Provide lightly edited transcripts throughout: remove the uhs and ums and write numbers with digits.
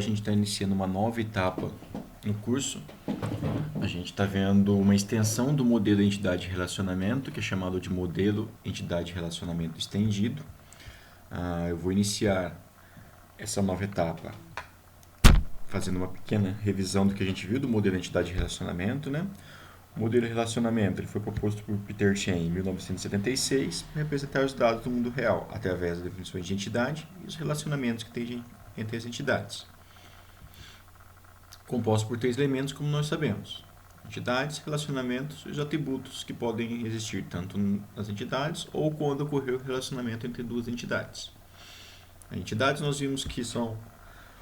gente está iniciando uma nova etapa no curso. A gente está vendo uma extensão do modelo entidade relacionamento, que é chamado de modelo entidade relacionamento estendido. Eu vou iniciar essa nova etapa fazendo uma pequena revisão do que a gente viu do modelo entidade relacionamento, né? O modelo de relacionamento ele foi proposto por Peter Chen em 1976 para representar os dados do mundo real através das definições de entidade e os relacionamentos que tem entre as entidades. Composto por 3 elementos, como nós sabemos: entidades, relacionamentos e os atributos que podem existir tanto nas entidades ou quando ocorrer o relacionamento entre duas entidades. As entidades nós vimos que são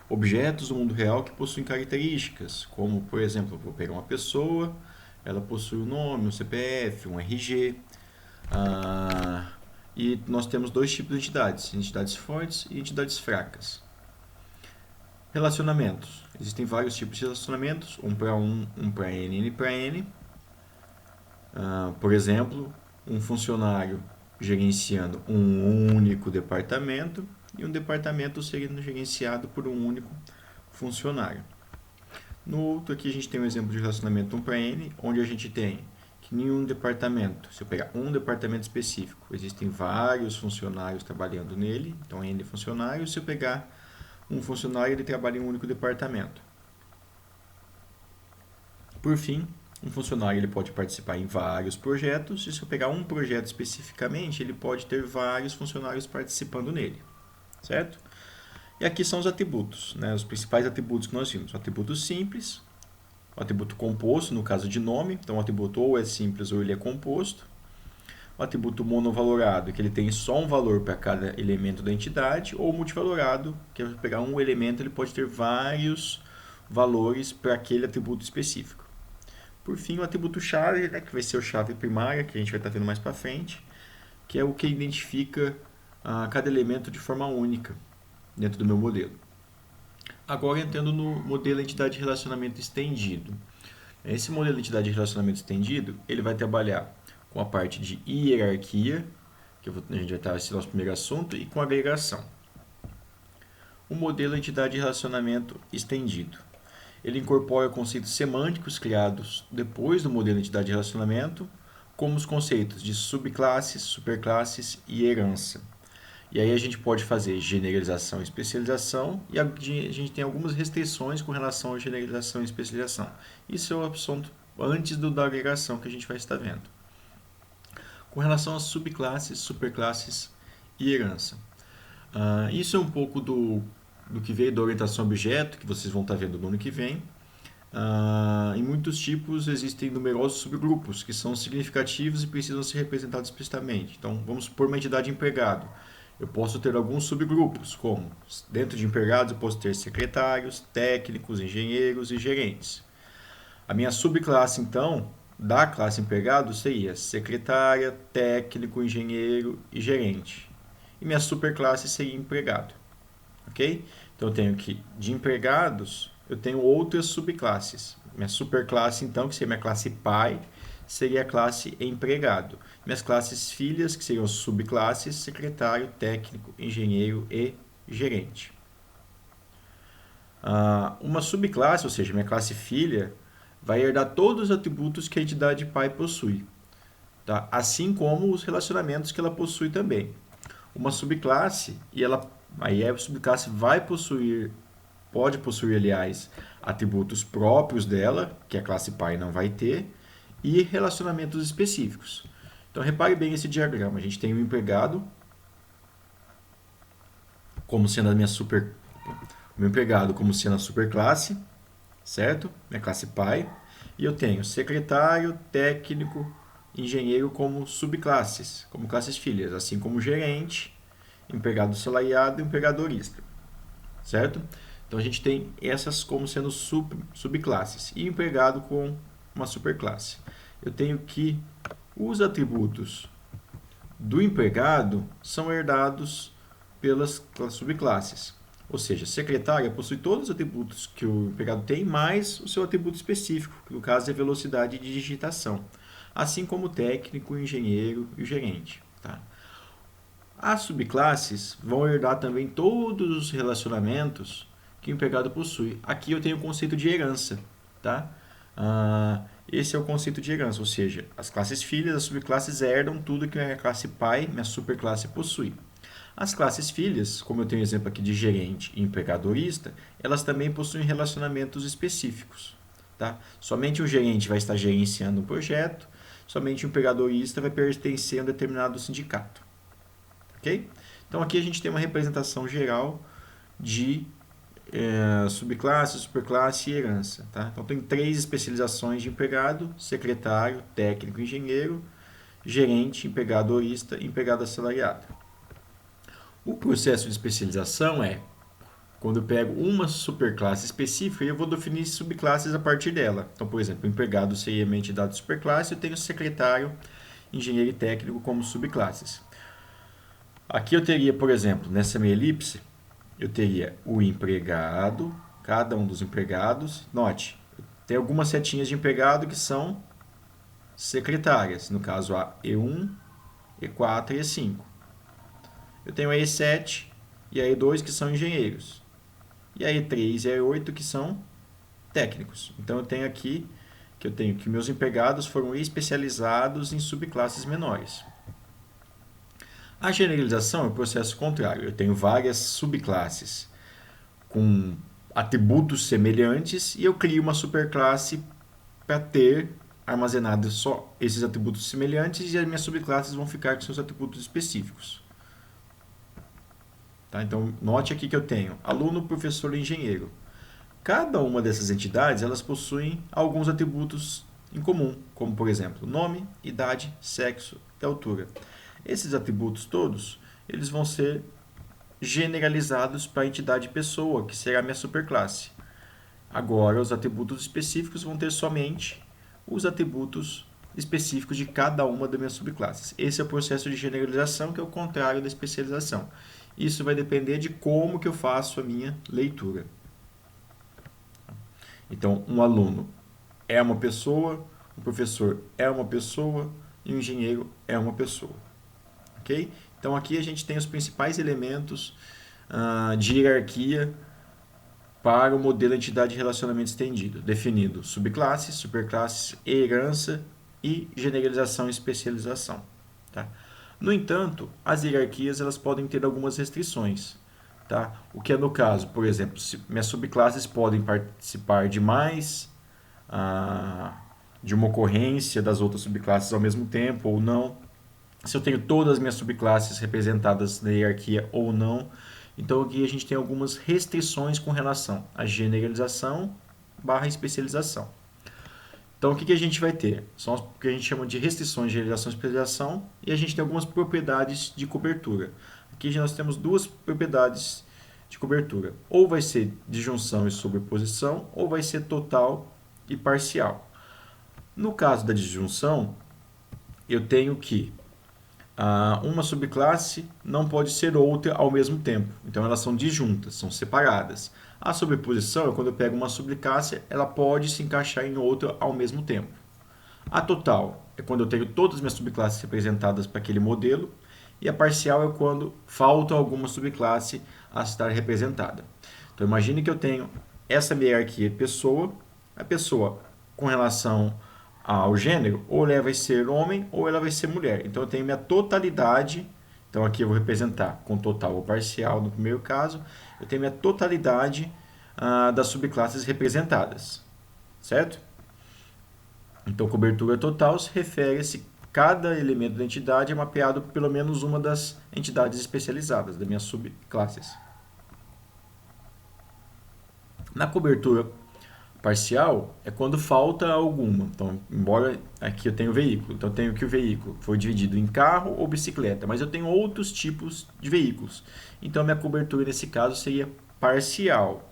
objetos do mundo real que possuem características, como, por exemplo, vou pegar uma pessoa, ela possui um nome, um CPF, um RG, e nós temos dois tipos de entidades: entidades fortes e entidades fracas. Relacionamentos. Existem vários tipos de relacionamentos, um para N, N para N. Por exemplo, um funcionário gerenciando um único departamento e um departamento sendo gerenciado por um único funcionário. No outro aqui a gente tem um exemplo de relacionamento 1 para N, onde a gente tem que nenhum departamento, se eu pegar um departamento específico, existem vários funcionários trabalhando nele, então N funcionários. Se eu pegar um funcionário, ele trabalha em um único departamento. Por fim, um funcionário ele pode participar em vários projetos, e se eu pegar um projeto especificamente, ele pode ter vários funcionários participando nele, certo? E aqui são os atributos, né? Os principais atributos que nós vimos: o atributo simples, o atributo composto, no caso de nome, então o atributo ou é simples ou ele é composto. O atributo monovalorado, que ele tem só um valor para cada elemento da entidade, ou multivalorado, que é pegar um elemento, ele pode ter vários valores para aquele atributo específico. Por fim, o atributo chave, né, que vai ser o chave primária, que a gente vai estar vendo mais para frente, que é o que identifica cada elemento de forma única dentro do meu modelo. Agora, entrando no modelo entidade de relacionamento estendido. Esse modelo de entidade de relacionamento estendido, ele vai trabalhar com a parte de hierarquia, que a gente vai estar esse nosso primeiro assunto, e com agregação. O modelo entidade de relacionamento estendido. Ele incorpora conceitos semânticos criados depois do modelo entidade de relacionamento, como os conceitos de subclasses, superclasses e herança. E aí a gente pode fazer generalização e especialização, e a gente tem algumas restrições com relação à generalização e especialização. Isso é o assunto antes da agregação que a gente vai estar vendo. Com relação às subclasses, superclasses e herança. Isso é um pouco do que veio da orientação a objeto, que vocês vão estar vendo no ano que vem. Em muitos tipos existem numerosos subgrupos que são significativos e precisam ser representados explicitamente. Então, vamos supor uma entidade empregado. Eu posso ter alguns subgrupos, como dentro de empregados eu posso ter secretários, técnicos, engenheiros e gerentes. A minha subclasse, então, da classe empregado seria secretária, técnico, engenheiro e gerente. E minha superclasse seria empregado. Ok? Então eu tenho que, de empregados, eu tenho outras subclasses. Minha superclasse, então, que seria minha classe pai, seria a classe empregado. Minhas classes filhas, que seriam subclasses, secretário, técnico, engenheiro e gerente. Uma subclasse, ou seja, minha classe filha, vai herdar todos os atributos que a entidade pai possui, tá? Assim como os relacionamentos que ela possui também. Uma subclasse, aí a subclasse pode possuir, aliás, atributos próprios dela, que a classe pai não vai ter, e relacionamentos específicos. Então, repare bem esse diagrama. A gente tem o empregado como sendo o meu empregado como sendo a superclasse, certo? Minha classe pai. E eu tenho secretário, técnico, engenheiro como subclasses, como classes filhas, assim como gerente, empregado salariado e empregadorista, certo? Então a gente tem essas como sendo subclasses e empregado com uma superclasse. Eu tenho que os atributos do empregado são herdados pelas subclasses. Ou seja, secretária possui todos os atributos que o empregado tem, mais o seu atributo específico, que no caso é velocidade de digitação, assim como o técnico, o engenheiro e o gerente. Tá? As subclasses vão herdar também todos os relacionamentos que o empregado possui. Aqui eu tenho o conceito de herança, tá? Esse é o conceito de herança, ou seja, as classes filhas, as subclasses herdam tudo que a minha classe pai, minha superclasse possui. As classes filhas, como eu tenho exemplo aqui de gerente e empregadorista, elas também possuem relacionamentos específicos, tá? Somente o gerente vai estar gerenciando um projeto, somente o empregadorista vai pertencer a um determinado sindicato, ok? Então aqui a gente tem uma representação geral de subclasse, superclasse e herança. Tá? Então tem 3 especializações de empregado: secretário, técnico, engenheiro, gerente, empregadorista e empregado assalariado. O processo de especialização é quando eu pego uma superclasse específica e eu vou definir subclasses a partir dela. Então, por exemplo, o empregado seria minha entidade superclasse, eu tenho secretário, engenheiro e técnico como subclasses. Aqui eu teria, por exemplo, nessa minha elipse, eu teria o empregado, cada um dos empregados. Note, tem algumas setinhas de empregado que são secretárias, no caso a E1, E4 e E5. Eu tenho a E7 e a E2 que são engenheiros. E a E3 e a E8 que são técnicos. Então eu tenho aqui que meus empregados foram especializados em subclasses menores. A generalização é o processo contrário. Eu tenho várias subclasses com atributos semelhantes e eu crio uma superclasse para ter armazenados só esses atributos semelhantes e as minhas subclasses vão ficar com seus atributos específicos. Tá? Então, note aqui que eu tenho aluno, professor e engenheiro. Cada uma dessas entidades elas possuem alguns atributos em comum, como, por exemplo, nome, idade, sexo e altura. Esses atributos todos eles vão ser generalizados para a entidade pessoa, que será a minha superclasse. Agora, os atributos específicos vão ter somente os atributos específicos de cada uma das minhas subclasses. Esse é o processo de generalização, que é o contrário da especialização. Isso vai depender de como que eu faço a minha leitura. Então, um aluno é uma pessoa, um professor é uma pessoa e um engenheiro é uma pessoa. Ok? Então, aqui a gente tem os principais elementos de hierarquia para o modelo entidade de relacionamento estendido, definido subclasses, superclasses, herança e generalização e especialização. Tá? No entanto, as hierarquias elas podem ter algumas restrições. Tá? O que é no caso, por exemplo, se minhas subclasses podem participar de mais de uma ocorrência das outras subclasses ao mesmo tempo ou não, se eu tenho todas as minhas subclasses representadas na hierarquia ou não. Então aqui a gente tem algumas restrições com relação à generalização / especialização. Então o que a gente vai ter? São o que a gente chama de restrições de generalização e especialização e a gente tem algumas propriedades de cobertura. Aqui nós temos 2 propriedades de cobertura. Ou vai ser disjunção e sobreposição, ou vai ser total e parcial. No caso da disjunção, eu tenho que uma subclasse não pode ser outra ao mesmo tempo. Então elas são disjuntas, são separadas. A sobreposição é quando eu pego uma subclasse, ela pode se encaixar em outra ao mesmo tempo. A total é quando eu tenho todas as minhas subclasses representadas para aquele modelo. E a parcial é quando falta alguma subclasse a estar representada. Então imagine que eu tenho essa minha hierarquia pessoa, a pessoa com relação ao gênero, ou ela vai ser homem ou ela vai ser mulher. Então eu tenho minha totalidade, então aqui eu vou representar com total ou parcial no primeiro caso, eu tenho minha totalidade das subclasses representadas, certo? Então cobertura total se refere a se cada elemento da entidade é mapeado por pelo menos uma das entidades especializadas, das minhas subclasses. Na cobertura parcial é quando falta alguma. Então, embora aqui eu tenha o veículo, então eu tenho que o veículo foi dividido em carro ou bicicleta, mas eu tenho outros tipos de veículos. Então, minha cobertura nesse caso seria parcial,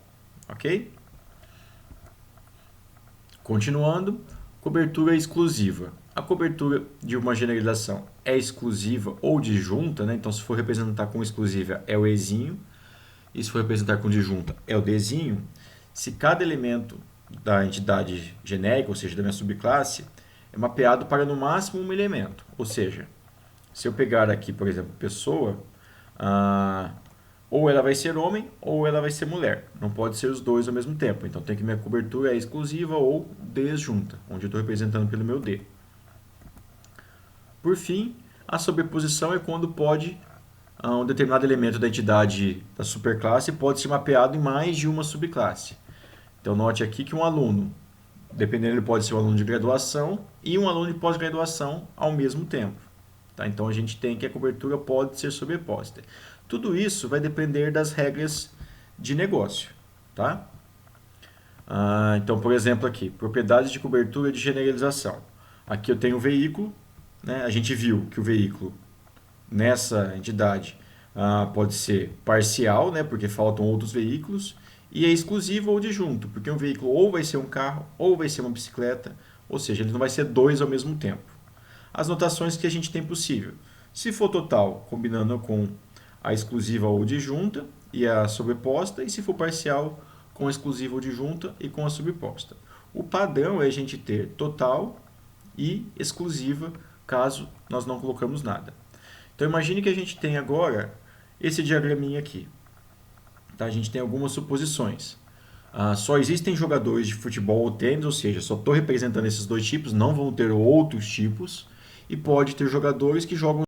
ok? Continuando, cobertura exclusiva. A cobertura de uma generalização é exclusiva ou disjunta, né? Então, se for representar com exclusiva é o Ezinho, e se for representar com disjunta é o Dzinho. Se cada elemento da entidade genérica, ou seja, da minha subclasse, é mapeado para no máximo um elemento. Ou seja, se eu pegar aqui, por exemplo, pessoa, ou ela vai ser homem ou ela vai ser mulher. Não pode ser os dois ao mesmo tempo. Então tem que minha cobertura é exclusiva ou desjunta, onde eu estou representando pelo meu D. Por fim, a sobreposição é quando pode um determinado elemento da entidade da superclasse pode ser mapeado em mais de uma subclasse. Então note aqui que um aluno, dependendo, ele pode ser um aluno de graduação e um aluno de pós-graduação ao mesmo tempo. Tá? Então a gente tem que a cobertura pode ser sobreposta. Tudo isso vai depender das regras de negócio. Tá? Então, por exemplo, aqui, propriedades de cobertura de generalização. Aqui eu tenho o veículo, né? A gente viu que o veículo nessa entidade pode ser parcial, né? Porque faltam outros veículos, e é exclusivo ou disjunto, porque um veículo ou vai ser um carro ou vai ser uma bicicleta, ou seja, ele não vai ser dois ao mesmo tempo. As notações que a gente tem possível. Se for total, combinando com a exclusiva ou disjunta e a sobreposta, e se for parcial, com a exclusiva ou disjunta e com a sobreposta. O padrão é a gente ter total e exclusiva, caso nós não colocamos nada. Então imagine que a gente tem agora esse diagraminha aqui. Tá? A gente tem algumas suposições. Só existem jogadores de futebol ou tênis, ou seja, só estou representando esses dois tipos, não vão ter outros tipos. E pode ter jogadores que jogam